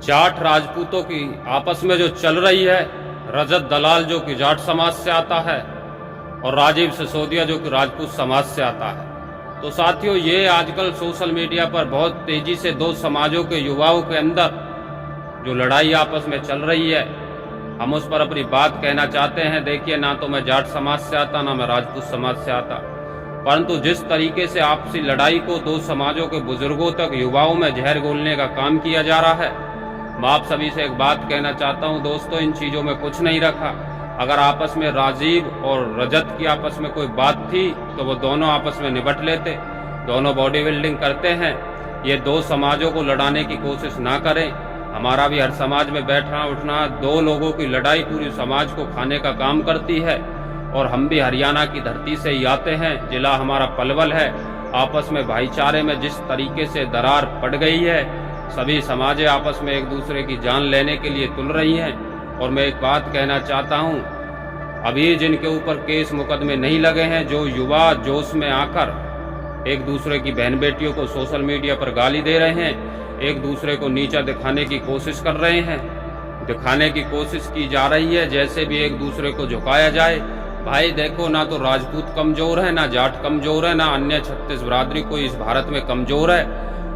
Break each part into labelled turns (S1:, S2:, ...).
S1: जाट राजपूतों की आपस में जो चल रही है, रजत दलाल जो कि जाट समाज से आता है और राजीव सिसोदिया जो कि राजपूत समाज से आता है। तो साथियों, ये आजकल सोशल मीडिया पर बहुत तेजी से दो समाजों के युवाओं के अंदर जो लड़ाई आपस में चल रही है, हम उस पर अपनी बात कहना चाहते हैं। देखिए, ना तो मैं जाट समाज से आता, ना मैं राजपूत समाज से आता, परंतु जिस तरीके से आपसी लड़ाई को दो समाजों के बुजुर्गों तक युवाओं में जहर घोलने का काम किया जा रहा है, मैं आप सभी से एक बात कहना चाहता हूं दोस्तों, इन चीज़ों में कुछ नहीं रखा। अगर आपस में राजीव और रजत की आपस में कोई बात थी तो वो दोनों आपस में निपट लेते। दोनों बॉडी बिल्डिंग करते हैं। ये दो समाजों को लड़ाने की कोशिश ना करें। हमारा भी हर समाज में बैठना उठना, दो लोगों की लड़ाई पूरी समाज को खाने का काम करती है। और हम भी हरियाणा की धरती से ही आते हैं, जिला हमारा पलवल है। आपस में भाईचारे में जिस तरीके से दरार पड़ गई है, सभी समाजें आपस में एक दूसरे की जान लेने के लिए तुल रही हैं। और मैं एक बात कहना चाहता हूं, अभी जिनके ऊपर केस मुकदमे नहीं लगे हैं, जो युवा जोश में आकर एक दूसरे की बहन बेटियों को सोशल मीडिया पर गाली दे रहे हैं, एक दूसरे को नीचा दिखाने की कोशिश कर रहे हैं, दिखाने की कोशिश की जा रही है जैसे भी एक दूसरे को झुकाया जाए। भाई देखो, ना तो राजपूत कमजोर है, ना जाट कमजोर है, ना अन्य 36 बिरादरी कोई इस भारत में कमजोर है।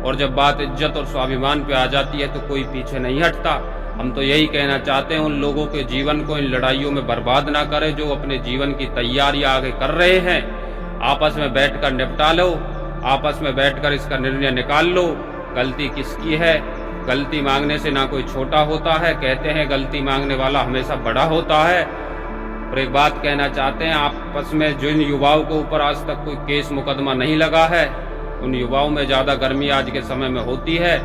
S1: और जब बात इज्जत और स्वाभिमान पे आ जाती है तो कोई पीछे नहीं हटता। हम तो यही कहना चाहते हैं, उन लोगों के जीवन को इन लड़ाइयों में बर्बाद ना करें जो अपने जीवन की तैयारियां आगे कर रहे हैं। आपस में बैठकर निपटा लो, आपस में बैठकर इसका निर्णय निकाल लो। गलती किसकी है? गलती मांगने से ना कोई छोटा होता है, कहते हैं गलती मांगने वाला हमेशा बड़ा होता है। और एक बात कहना चाहते हैं, आपस में जिन युवाओं के ऊपर आज तक कोई केस मुकदमा नहीं लगा है, उन युवाओं में ज़्यादा गर्मी आज के समय में होती है।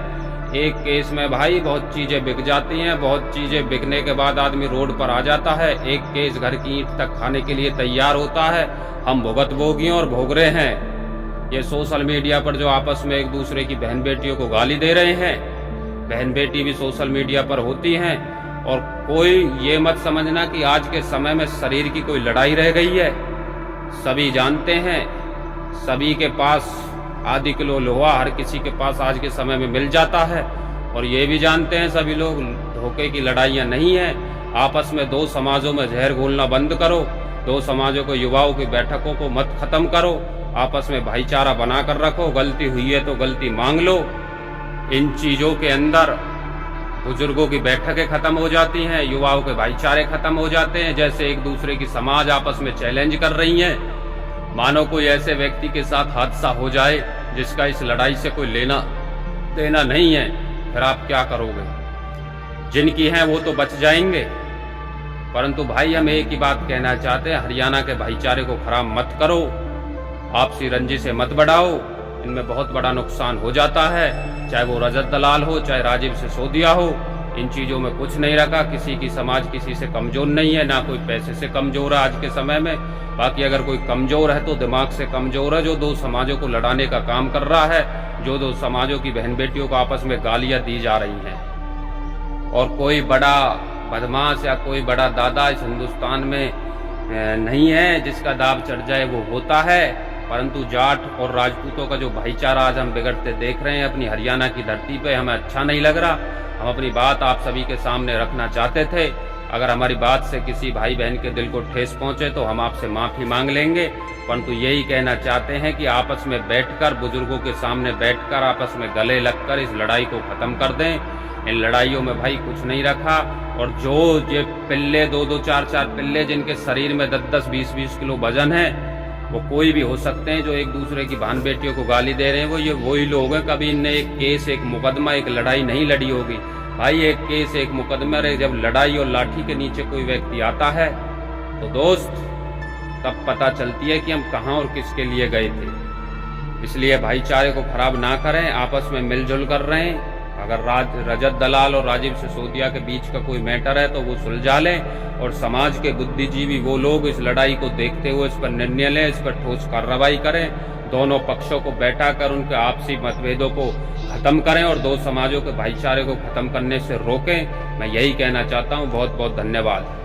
S1: एक केस में भाई बहुत चीज़ें बिक जाती हैं, बहुत चीज़ें बिकने के बाद आदमी रोड पर आ जाता है। एक केस घर की ईंट तक खाने के लिए तैयार होता है। हम भुगत भोगी और भोग रहे हैं। ये सोशल मीडिया पर जो आपस में एक दूसरे की बहन बेटियों को गाली दे रहे हैं, बहन बेटी भी सोशल मीडिया पर होती हैं। और कोई ये मत समझना कि आज के समय में शरीर की कोई लड़ाई रह गई है। सभी जानते हैं, सभी के पास आधी किलो लोहा हर किसी के पास आज के समय में मिल जाता है। और ये भी जानते हैं सभी लोग, धोखे की लड़ाइयाँ नहीं है। आपस में दो समाजों में जहर घोलना बंद करो। दो समाजों को, युवाओं की बैठकों को मत खत्म करो। आपस में भाईचारा बनाकर रखो। गलती हुई है तो गलती मांग लो। इन चीज़ों के अंदर बुजुर्गों की बैठकें खत्म हो जाती हैं, युवाओं के भाईचारे खत्म हो जाते हैं। जैसे एक दूसरे की समाज आपस में चैलेंज कर रही हैं। मानो कोई ऐसे व्यक्ति के साथ हादसा हो जाए जिसका इस लड़ाई से कोई लेना देना नहीं है, फिर आप क्या करोगे? जिनकी हैं वो तो बच जाएंगे, परंतु भाई हम एक ही बात कहना चाहते हैं, हरियाणा के भाईचारे को खराब मत करो, आपसी रंजिशें मत बढ़ाओ। इनमें बहुत बड़ा नुकसान हो जाता है, चाहे वो रजत दलाल हो, चाहे राजीव सिसोदिया हो। इन चीज़ों में कुछ नहीं रखा। किसी की समाज किसी से कमज़ोर नहीं है, ना कोई पैसे से कमज़ोर है आज के समय में। बाकी अगर कोई कमज़ोर है तो दिमाग से कमज़ोर है, जो दो समाजों को लड़ाने का काम कर रहा है, जो दो समाजों की बहन बेटियों को आपस में गालियाँ दी जा रही हैं। और कोई बड़ा बदमाश या कोई बड़ा दादा इस हिंदुस्तान में नहीं है जिसका दाव चढ़ जाए, वो होता है। परंतु जाट और राजपूतों का जो भाईचारा आज हम बिगड़ते देख रहे हैं अपनी हरियाणा की धरती पे, हमें अच्छा नहीं लग रहा। हम अपनी बात आप सभी के सामने रखना चाहते थे। अगर हमारी बात से किसी भाई बहन के दिल को ठेस पहुंचे तो हम आपसे माफ़ी मांग लेंगे, परंतु यही कहना चाहते हैं कि आपस में बैठकर, बुजुर्गों के सामने बैठकर, आपस में गले लगकर इस लड़ाई को ख़त्म कर दें। इन लड़ाइयों में भाई कुछ नहीं रखा। और जो ये पिल्ले, 2-2, 4-4 पिल्ले जिनके शरीर में 10-10, 20-20 किलो वजन है, वो कोई भी हो सकते हैं जो एक दूसरे की बहन बेटियों को गाली दे रहे हैं। वो ये वही लोग हैं, कभी इनने एक केस, एक मुकदमा, एक लड़ाई नहीं लड़ी होगी। भाई एक केस, एक मुकदमा रहे, जब लड़ाई और लाठी के नीचे कोई व्यक्ति आता है तो दोस्त तब पता चलती है कि हम कहाँ और किसके लिए गए थे। इसलिए भाईचारे को खराब ना करें, आपस में मिलजुल कर रहे हैं। अगर रजत दलाल और राजीव सिसोदिया के बीच का कोई मैटर है तो वो सुलझा लें। और समाज के बुद्धिजीवी वो लोग इस लड़ाई को देखते हुए इस पर निर्णय लें, इस पर ठोस कार्रवाई करें। दोनों पक्षों को बैठा कर उनके आपसी मतभेदों को खत्म करें और दो समाजों के भाईचारे को खत्म करने से रोकें। मैं यही कहना चाहता हूँ। बहुत बहुत धन्यवाद।